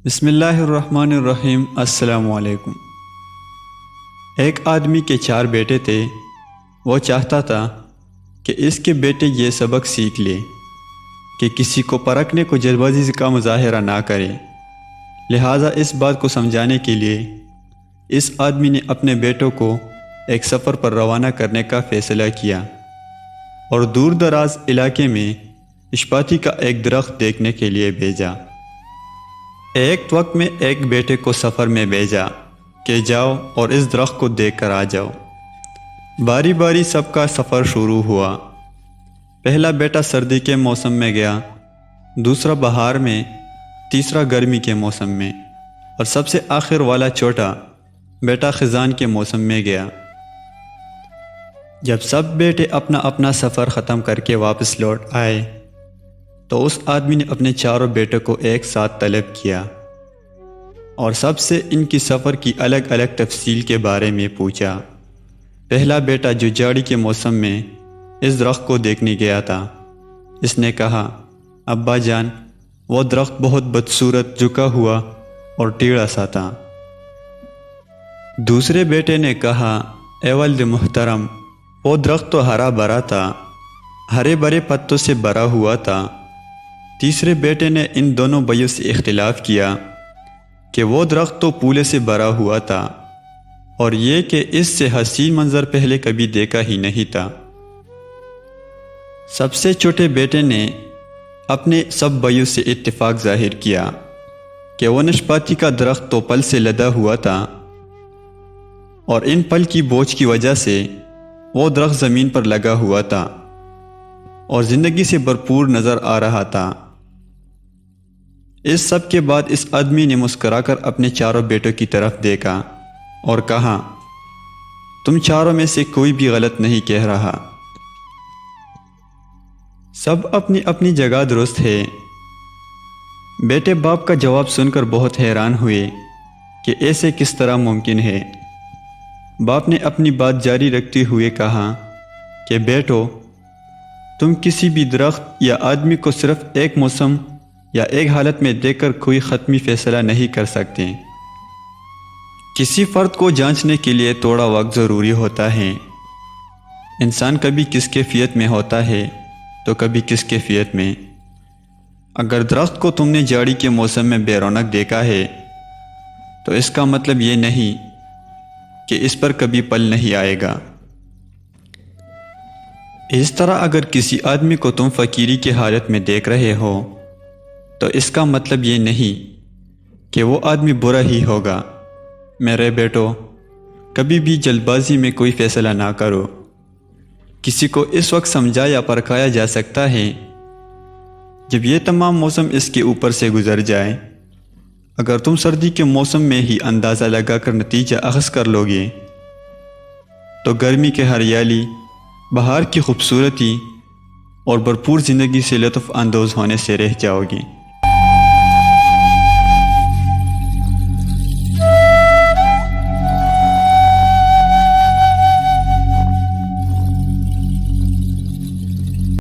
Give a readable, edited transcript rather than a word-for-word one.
بسم اللہ الرحمن الرحیم۔ السلام علیکم۔ ایک آدمی کے 4 بیٹے تھے۔ وہ چاہتا تھا کہ اس کے بیٹے یہ سبق سیکھ لے کہ کسی کو پرکھنے کو جلد بازی کا مظاہرہ نہ کرے۔ لہٰذا اس بات کو سمجھانے کے لیے اس آدمی نے اپنے بیٹوں کو ایک سفر پر روانہ کرنے کا فیصلہ کیا اور دور دراز علاقے میں ناشپاتی کا ایک درخت دیکھنے کے لیے بھیجا۔ ایک وقت میں ایک بیٹے کو سفر میں بھیجا کہ جاؤ اور اس درخت کو دیکھ کر آ جاؤ۔ باری باری سب کا سفر شروع ہوا۔ پہلا بیٹا سردی کے موسم میں گیا، دوسرا بہار میں، تیسرا گرمی کے موسم میں، اور سب سے آخر والا چھوٹا بیٹا خزان کے موسم میں گیا۔ جب سب بیٹے اپنا اپنا سفر ختم کر کے واپس لوٹ آئے تو اس آدمی نے اپنے 4 بیٹوں کو ایک ساتھ طلب کیا اور سب سے ان کی سفر کی الگ الگ تفصیل کے بارے میں پوچھا۔ پہلا بیٹا جو جاڑی کے موسم میں اس درخت کو دیکھنے گیا تھا، اس نے کہا، ابا جان، وہ درخت بہت بدصورت، جھکا ہوا اور ٹیڑھا سا تھا۔ دوسرے بیٹے نے کہا، اے ولد محترم، وہ درخت تو ہرا بھرا تھا، ہرے بھرے پتوں سے بھرا ہوا تھا۔ تیسرے بیٹے نے ان دونوں بھائیوں سے اختلاف کیا کہ وہ درخت تو پھولے سے بھرا ہوا تھا اور یہ کہ اس سے حسین منظر پہلے کبھی دیکھا ہی نہیں تھا۔ سب سے چھوٹے بیٹے نے اپنے سب بھائیوں سے اتفاق ظاہر کیا کہ وہ ناشپاتی کا درخت تو پل سے لدا ہوا تھا اور ان پل کی بوجھ کی وجہ سے وہ درخت زمین پر لگا ہوا تھا اور زندگی سے بھرپور نظر آ رہا تھا۔ اس سب کے بعد اس آدمی نے مسکرا کر اپنے 4 بیٹوں کی طرف دیکھا اور کہا، تم 4 میں سے کوئی بھی غلط نہیں کہہ رہا، سب اپنی اپنی جگہ درست ہے۔ بیٹے باپ کا جواب سن کر بہت حیران ہوئے کہ ایسے کس طرح ممکن ہے۔ باپ نے اپنی بات جاری رکھتے ہوئے کہا کہ بیٹو، تم کسی بھی درخت یا آدمی کو صرف ایک موسم یا ایک حالت میں دیکھ کر کوئی حتمی فیصلہ نہیں کر سکتے۔ کسی فرد کو جانچنے کے لیے تھوڑا وقت ضروری ہوتا ہے۔ انسان کبھی کس کیفیت میں ہوتا ہے تو کبھی کس کیفیت میں۔ اگر درخت کو تم نے جاڑی کے موسم میں بے رونق دیکھا ہے تو اس کا مطلب یہ نہیں کہ اس پر کبھی پل نہیں آئے گا۔ اس طرح اگر کسی آدمی کو تم فقیری کی حالت میں دیکھ رہے ہو تو اس کا مطلب یہ نہیں کہ وہ آدمی برا ہی ہوگا۔ میرے بیٹو، کبھی بھی جلد بازی میں کوئی فیصلہ نہ کرو۔ کسی کو اس وقت سمجھا یا پرکھایا جا سکتا ہے جب یہ تمام موسم اس کے اوپر سے گزر جائے۔ اگر تم سردی کے موسم میں ہی اندازہ لگا کر نتیجہ اخذ کر لوگے تو گرمی کے ہریالی، بہار کی خوبصورتی اور بھرپور زندگی سے لطف اندوز ہونے سے رہ جاؤ گے۔